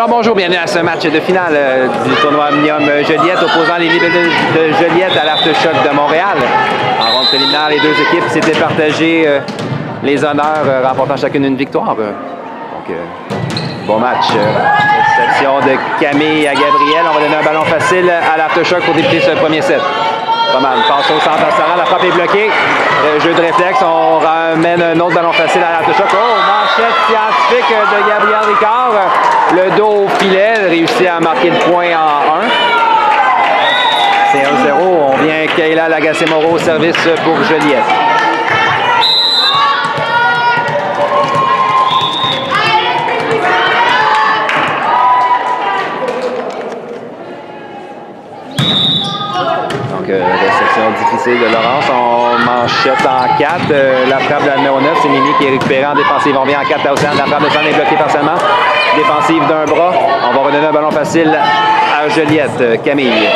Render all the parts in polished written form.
Alors bonjour, bienvenue à ce match de finale du tournoi Omnium Joliette opposant les Libellule de Joliette à l'Aftershock de Montréal. En ronde préliminaire, les deux équipes s'étaient partagées les honneurs, remportant chacune une victoire. Donc, bon match. Réception de Camille à Gabriel. On va donner un ballon facile à l'Aftershock pour débuter ce premier set. Roman passe au centre à Sarah, la frappe est bloquée. Jeu de réflexe, on ramène un autre ballon facile à l'Aftershock. Oh, manchette scientifique de Gabriel Ricard. Le dos au filet, réussit à marquer le point en 1. C'est 1-0. On vient Kayla Lagacé-Moreau au service pour Joliette. Réception difficile de Laurence. On manchette en 4. La frappe de la numéro 9, c'est Mimi qui est récupérée en défensive. On vient en 4 à Océane. La frappe de Océane est bloquée partiellement. Défensive d'un bras. On va redonner un ballon facile à Joliette. Camille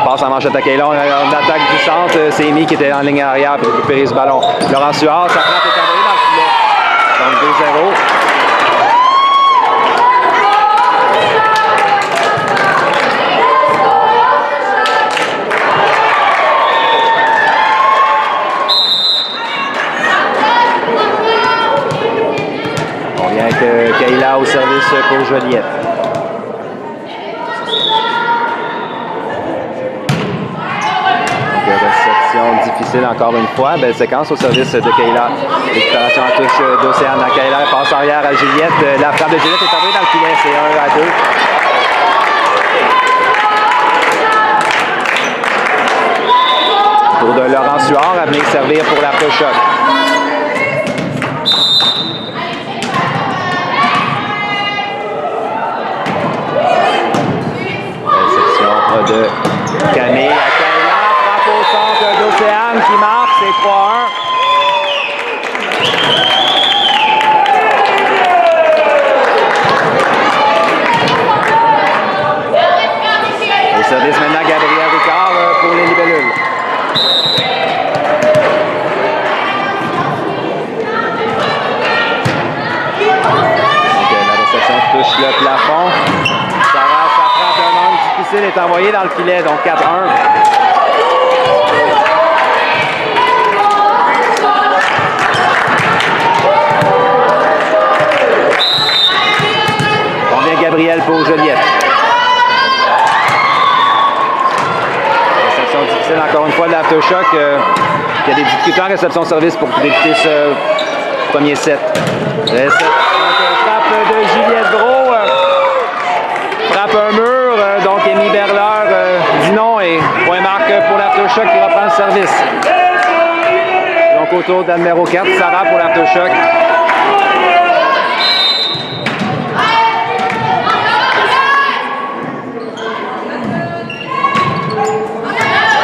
passe en manchette à Kayla. On attaque du centre. C'est Mimi qui était en ligne arrière pour récupérer ce ballon. Laurent Suard, sa frappe est envoyée dans le filet. Donc 2-0. Kayla au service pour Joliette. Donc, réception difficile encore une fois. Belle séquence au service de Kayla. Récupération en touche d'Océane à Kayla. Passe arrière à Juliette. La frappe de Juliette est entrée dans le filet. C'est 1-2. Tour de Laurent Suard à venir servir pour l'Aftershock. De Camille à Kayla, frappe au centre d'Océane qui marque, c'est 3-1. Au service maintenant Gabriel Ricard pour les Libellules. Donc, la réception touche le plafond. Est envoyé dans le filet, donc 4-1. On vient Gabriel pour Joliette. Réception difficile encore une fois de l'Aftershock. Il y a des difficultés en réception de service pour débuter ce premier set. Réception, frappe de Juliette Gros. Frappe un mur. Donc, Amy Berleur dit non et point marque pour l'Aftershock qui reprend le service. Donc, autour de la numéro 4, Sarah pour l'Aftershock.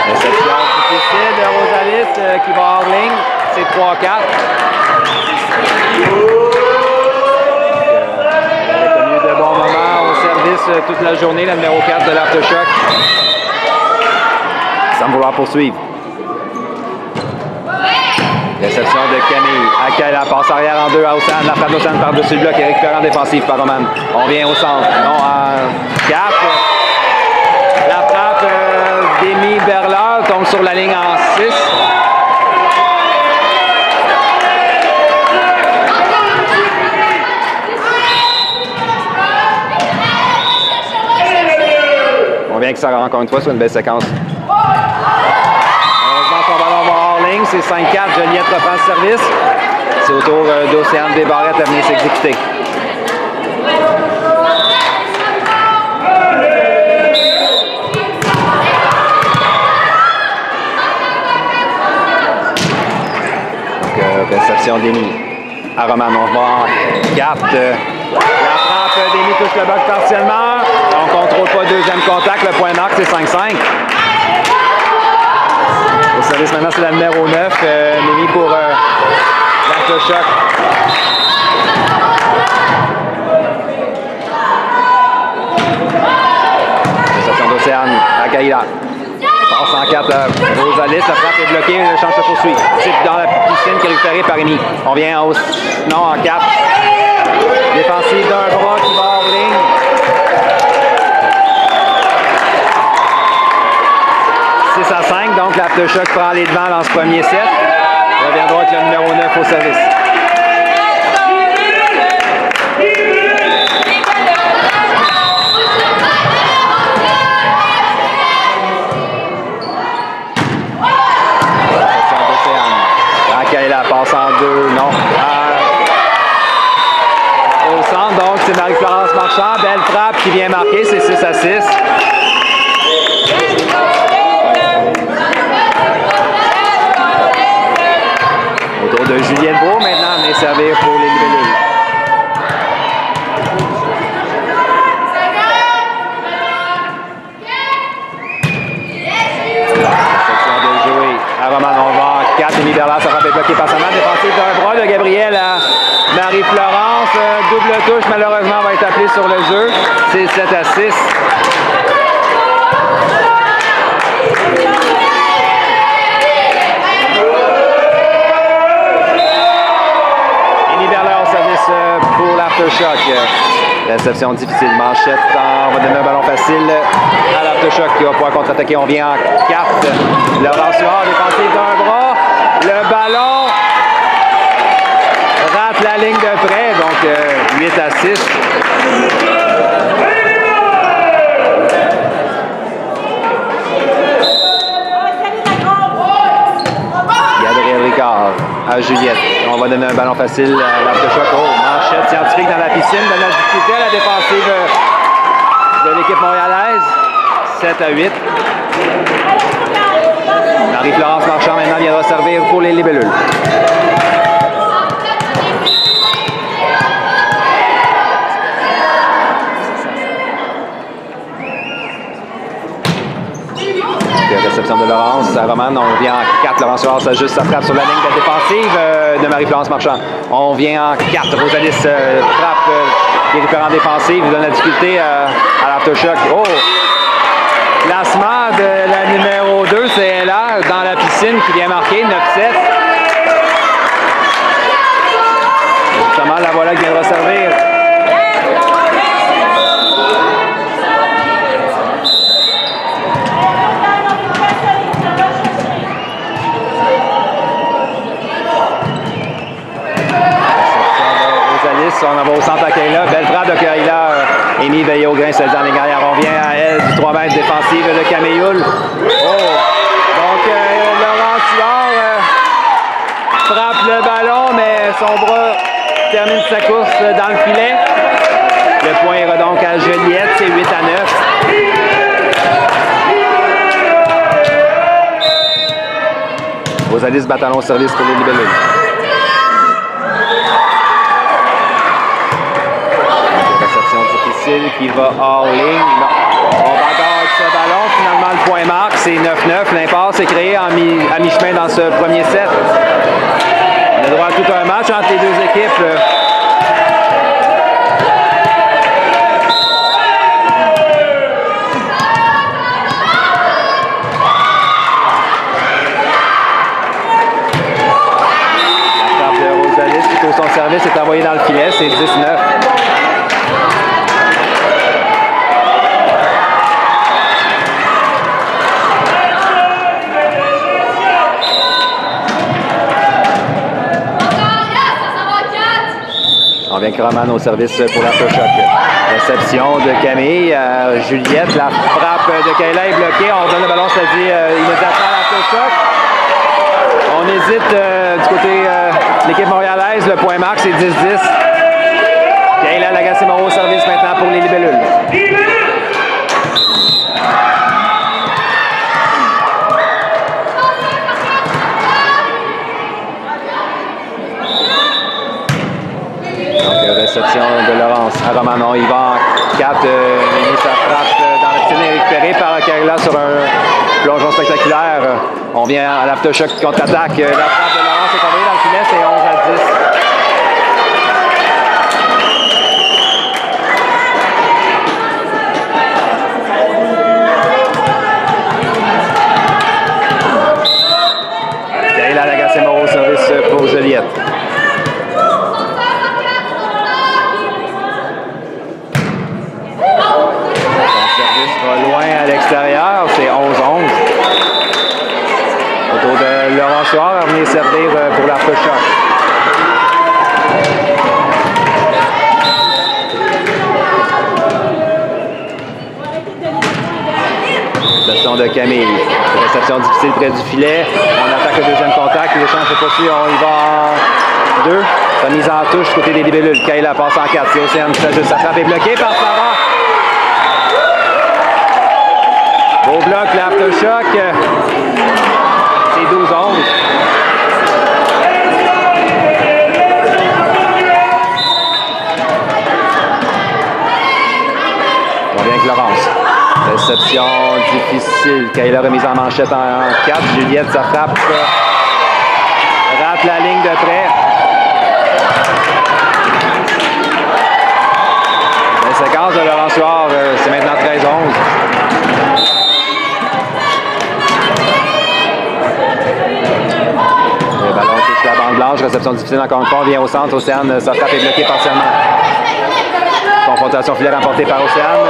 Réception difficile de Rosalis qui va hors ligne. C'est 3-4. Toute la journée, la numéro 4 de l'Aftershock. Sans vouloir poursuivre. Réception de Camille. À Kayla, passe arrière en 2 à Océane. La frappe d'Océane par-dessus le bloc et récupérant défensif par Roman. On vient au centre. Non, en 4. La frappe d'Amy Berleur tombe sur la ligne en 6. On vient que ça encore une fois sur une belle séquence. Heureusement, son ballon va hors ligne. C'est 5-4. Joliette reprend le service. C'est au tour d'Océane Desbarrettes à venir s'exécuter. Donc, réception d'Amy à Roman. On va en 4. La frappe d'Amy touche le bloc partiellement. On ne contrôle pas le deuxième contact. Le point marque, c'est 5-5. Au service maintenant, c'est la numéro 9. Mimi pour l'Aftershock. Réception d'Océane à Kayla. Passe en 4 Rosalis. La frappe est bloquée. Le change se poursuit. C'est dans la piscine qui est récupérée par Amy. On vient en 4. Défensive d'un bras qui va hors ligne. 10-5, donc l'Aftershock prend les devants dans ce premier set. Reviendra avec le numéro 9 au service. Kaila passe en deux, non. Au centre, donc c'est Marie-Florence Marchand. Belle frappe qui vient marquer, c'est 6-6. Autour de Juliette Beau maintenant, mais servir pour les libellules. Section de jouer à Roman, on va en 4. Émilie Berlard se rappelle bloqué par sa main défensive d'un bras de Gabriel à Marie-Florence. Double touche, malheureusement, va être appelé sur le jeu. C'est 7-6. Pour l'Aftershock. Réception difficile. Manchette, on va donner un ballon facile à l'Aftershock qui va pouvoir contre-attaquer. On vient en 4. Laurent Suard, défensif d'un bras. Le ballon rate la ligne de près, donc 8-6. Gabriel Ricard à Juliette. On va donner un ballon facile à l'Aftershock. Oh, manchette scientifique dans la piscine. De la difficulté à la défensive de l'équipe montréalaise. 7-8. Marie-Florence Marchand maintenant viendra servir pour les libellules. Réception de Laurence à Roman. On vient en 4. Laurence Suard s'ajuste sa frappe sur la ligne de défensive de Marie-Florence Marchand. On vient en 4. Rosalis frappe qui récupère en défensive. Il donne la difficulté à l'Aftershock. Oh! Placement de la numéro 2, c'est LR dans la piscine qui vient marquer 9-7. Justement, la voilà qui viendra servir. On en va au centre à Kaila. Belle frappe de Kaila. Amy veillé au grain, se dans les gagnants. On vient à elle du 3 mètres défensive de Caméoul. Oh! Donc, Laurent Suard frappe le ballon, mais son bras termine sa course dans le filet. Le point ira donc à Juliette, c'est 8-9. Rosalis bâton au service pour les libellules. Qui va all-in. On va encore avec ce ballon. Finalement, le point marque. C'est 9-9. L'impasse est créée à mi-chemin dans ce premier set. On a droit à tout un match entre les deux équipes. La frappe de Rosalis, plutôt son service, est envoyé dans le filet. C'est 19. On vient que Roman au service pour l'Aftershock. Réception de Camille. Juliette, la frappe de Kaila est bloquée. On redonne le ballon, ça dit immédiatement à l'Aftershock. On hésite du côté de l'équipe montréalaise. Le point marque, c'est 10-10. Kaila Lagacé-Moreau au service maintenant pour les libellules. Réception de Laurence à Roman. On y va en 4. Sa frappe dans la piscine est récupérée par Kaila sur un plongeon spectaculaire. On vient à l'Aftershock qui contre-attaque. La frappe de Laurence est tombée dans le filet, c'est 11-10. Kaila Lagacé-Moreau au service pour Juliette. Loin à l'extérieur, c'est 11-11. Camille. Réception difficile près du filet. On attaque le deuxième contact. L'échange est poursuivi. On y va en 2. Remise en touche du côté des libellules. Kayla passe en 4. C'est Océane qui s'ajuste. Sa frappe est bloquée par Sarah. Beau bloc, l'aftershock. C'est 12-11. On vient avec Laurence. Réception difficile. Kayla remise en manchette en 4. Juliette, sa frappe. Rate la ligne de près. La séquence de Laurence Huard, c'est maintenant 13-11. Le ballon touche la bande blanche. Réception difficile encore une fois. On vient au centre. Océane, sa frappe est bloquée partiellement. Confrontation filaire remportée par Océane,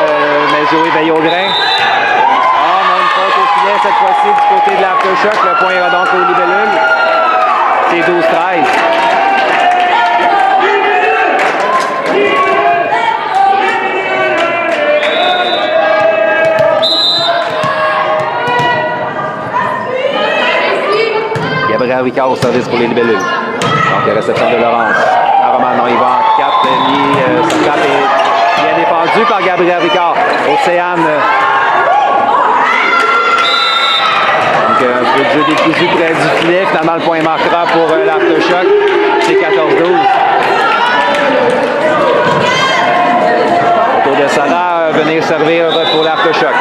mais Joey veille au grain. On a une faute au filet cette fois-ci du côté de l'aftershock. Le point ira donc aux libellules. C'est 12-13. Gabriel Ricard au service pour les libellules. Donc, réception de Laurence. À Romano, il va en 4. Sa frappe est bien défendue par Gabriel Ricard. Océane. Donc, un peu de jeu décousu près du filet. Finalement, le point marquera pour l'aftershock. C'est 14-12. Autour de Sarah, venir servir pour l'aftershock.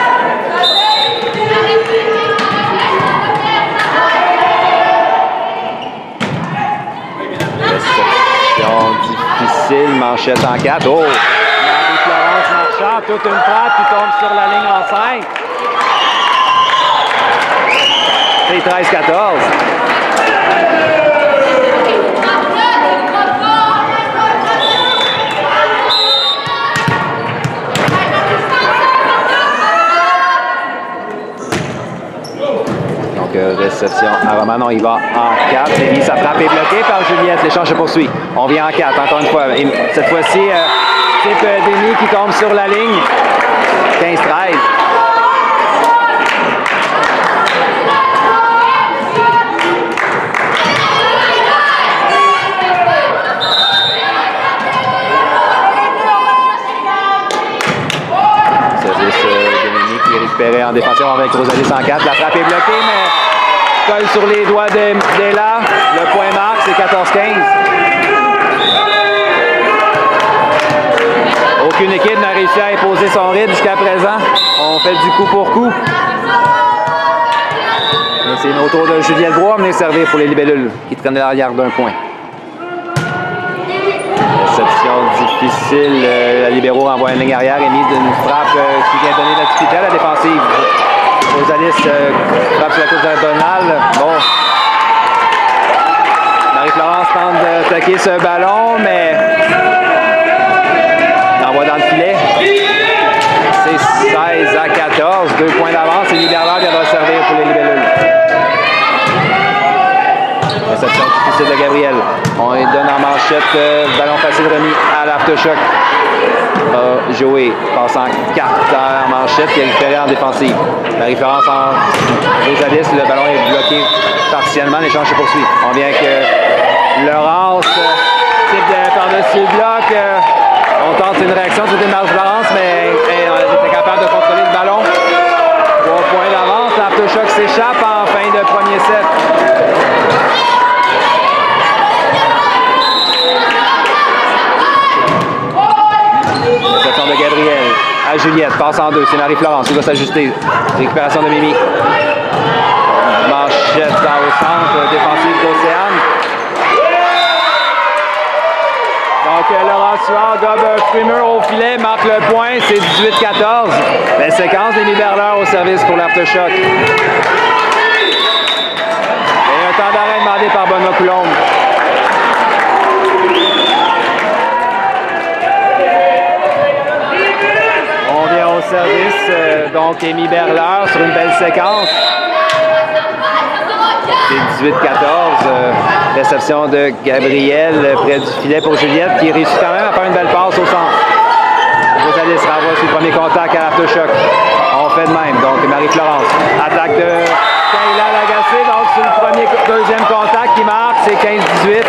Difficile, manchette en 4. Oh! Marie-Florence Marchand, toute une frappe qui tombe sur la ligne en 5. C'est 13-14. Réception à Romano, il va en 4. Et sa frappe est bloquée par Juliette. L'échange se poursuit. On vient en 4, encore une fois. Et cette fois-ci, c'est Denis qui tombe sur la ligne. 15-13. Service Denis qui est récupéré en défensive avec Rosalie 104. La frappe est bloquée, mais colle sur les doigts d'Ella. Le point marque, c'est 14-15. Aucune équipe n'a réussi à imposer son rythme jusqu'à présent. On fait du coup pour coup. Et c'est au tour de Juliette Bois à venir servir pour les libellules qui traînent l'arrière d'un point. Réception difficile. La libéraux envoie une ligne arrière et mise d'une frappe qui vient donner de la difficulté à la défensive. Rosalis frappe sur la touche diagonale. Bon. Marie-Florence tente d'attaquer ce ballon, mais l'envoie dans le filet. C'est 16-14. 2 points d'avance. Et Libérard viendra servir pour les libellules. Réception difficile de Gabriel. On lui donne en manchette. Ballon facile remis à l'aftershock. Joey passe en 4 en manchette qui est récupéré en défensive. Marie-Florence en Rosalis, le ballon est bloqué partiellement, l'échange se poursuit. On vient avec Laurence, type par-dessus le bloc. On tente une réaction, c'était Marie-Florence, mais elle était capable de contrôler le ballon. 3 points d'avance, l'aftershock s'échappe en fin de premier set. Réception de Gabriel à Juliette, passe en 2, c'est Marie-Florence qui va s'ajuster. Récupération de Mimi. Manchette au centre, défensive d'Océane. Donc Laurence Huard gobe un frimeur au filet, marque le point, c'est 18-14. La séquence des Liberleurs au service pour l'aftershock. Et un temps d'arrêt demandé par Benoît Coulombe. Service, donc Amy Berleur sur une belle séquence. C'est 18-14. Réception de Gabriel près du filet pour Juliette qui réussit quand même à faire une belle passe au centre. Rosalis renvoie sur le premier contact à l'aftershock. On fait de même. Donc, Marie-Florence. Attaque de Kayla Lagacé. Donc, sur le deuxième contact qui marque, c'est 15-18.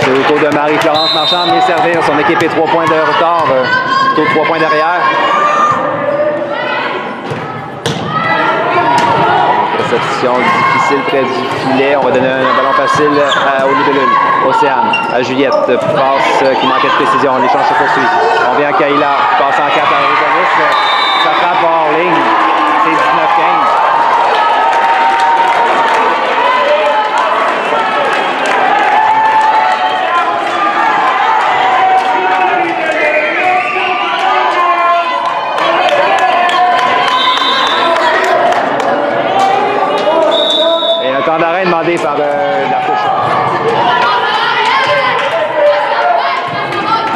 C'est au tour de Marie-Florence Marchand de servir. Son équipe est 3 points de retard, plutôt 3 points derrière. Réception difficile près du filet. On va donner un ballon facile au libellule. Océane, à Juliette. Passe qui manquait de précision. L'échange se poursuit. On vient à Kayla. Passe en 4 à Rosalis. Ça frappe hors ligne. C'est 19-15. Temps d'arrêt demandé par l'afterchoc.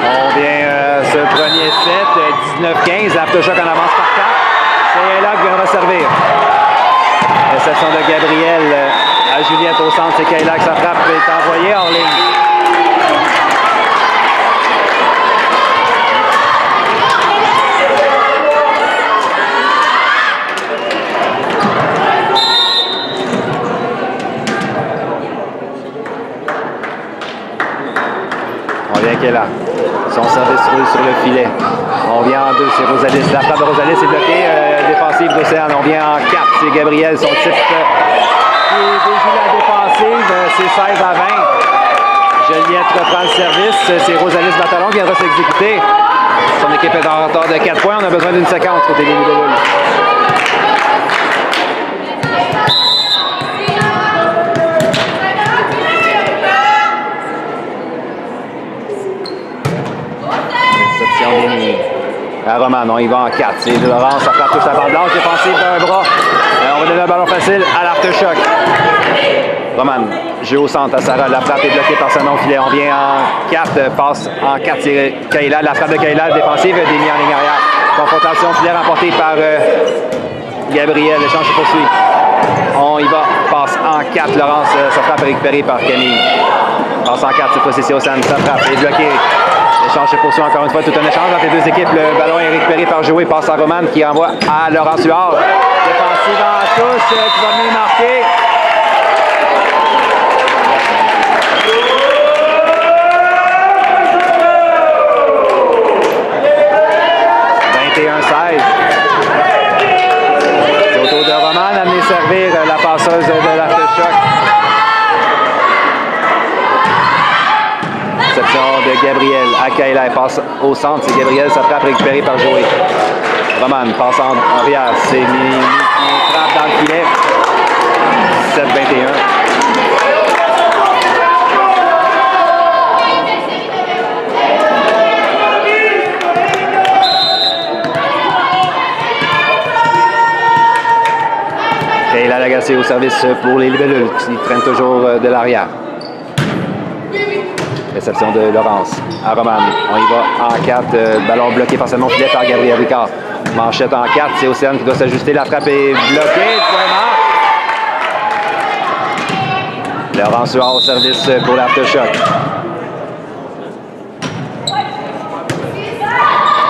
On vient ce premier set, 19-15, l'afterchoc en avance par 4. C'est là qui viendra servir. Réception de Gabriel à Juliette au centre, c'est Kayla que sa frappe est envoyée hors ligne. Qui est là. Son service roule sur le filet. On vient en 2, c'est Rosalis. La frappe de Rosalis est bloquée. Défensive d'Océane. On vient en 4, c'est Gabriel. Son type qui déjoue la défensive. C'est 16 à 20. Juliette reprend le service. C'est Rosalis Batalon qui viendra s'exécuter. Son équipe est en retard de 4 points. On a besoin d'une séquence côté des libellules. À Roman, on y va en 4. C'est Laurence, ça frappe touche la balle blanche, défensive d'un bras. On va donner un ballon facile à l'afterchoc. Roman, jeu au centre à Sarah. La frappe est bloquée par son non-filet. On vient en 4, passe en 4. C'est Kayla. La frappe de Kayla, défensive, est démise en ligne arrière. Confrontation filet remportée par Gabriel. L'échange se poursuit. On y va, passe en 4. Laurence, sa frappe est récupérée par Camille. Passe en 4, cette fois-ci, c'est Océane. Sa frappe est bloquée. L'échange se poursuit encore une fois, tout un échange entre les deux équipes. Le ballon est récupéré par Joey, passe à Roman qui envoie à Laurent Suard. Défensive en touche, qui va venir marquer. C'est au tour de Roman d'amener servir la passeuse de l'afterchoc. Réception de Gabriel à Kayla. Elle passe au centre. C'est Gabriel. Sa frappe récupérée par Joey. Roman passe en arrière. C'est une frappe dans le filet. 17-21. Kayla Lagacé au service pour les libellules qui traînent toujours de l'arrière. Réception de Laurence à Roman. On y va en 4. Ballon bloqué par seulement filet par Gabriel Ricard. Manchette en 4. C'est Océane qui doit s'ajuster. La frappe est bloquée. Point mort. Laurence Suard au service pour l'afterchoc.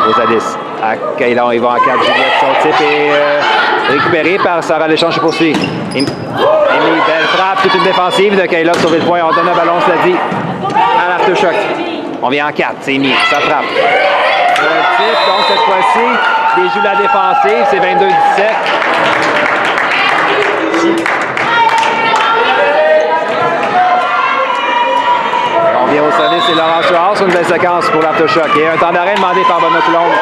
Rosalis à Kayla. On y va en 4. Juliette, son type est récupéré par Sarah. L'échange se poursuit. Émilie, belle frappe. Toute une défensive de Kayla. Sauver le point. On donne un ballon, cela dit. À l'afterchoc. On vient en 4, c'est mis, ça frappe. Le type, donc cette fois-ci, déjoue la défensive, c'est 22-17. On vient au service, c'est Laurent Suard sur une belle séquence pour l'afterchoc. Et un temps d'arrêt demandé par Benoît Coulombe.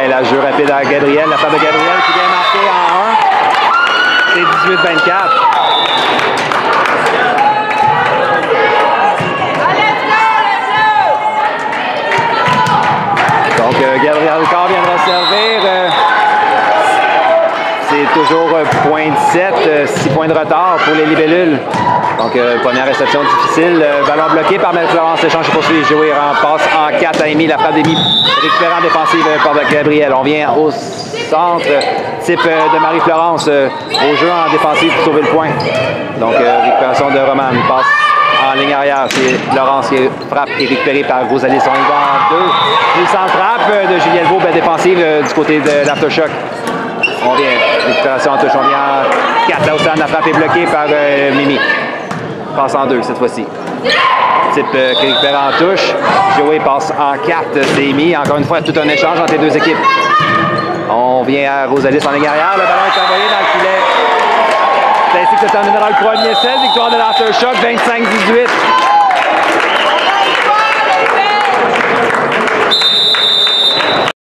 La jeu rapide à Gabriel, la frappe de Gabriel qui vient marquer en 1. C'est 18-24. Donc Gabriel Ricard viendra servir. C'est toujours point 17, 6 points de retard pour les libellules. Donc, première réception difficile. Ballon bloqué par Marie-Florence. L'échange poursuit. Joué en passe en 4 à Amy. La frappe d'Amy récupérant défensive par Gabriel. On vient au centre, type de Marie-Florence au jeu en défensive pour sauver le point. Donc, récupération de Roman. Passe en ligne arrière. C'est Laurence qui frappe et récupérée par Rosalie. On y va en 2. Puissante frappe de Juliette Vaux, défensive du côté de l'Aftershock. On vient. Récupération en touche. On vient en 4 à Océane. La frappe est bloquée par Mimi. Passe en 2 cette fois-ci. Type qui récupère en touche. Joey passe en 4. C'est Amy. Encore une fois, tout un échange entre les deux équipes. On vient à Rosalie en ligne arrière. Le ballon est envoyé dans le filet. C'est ainsi que se terminera le premier set. Victoire de l'Aftershock, 25-18.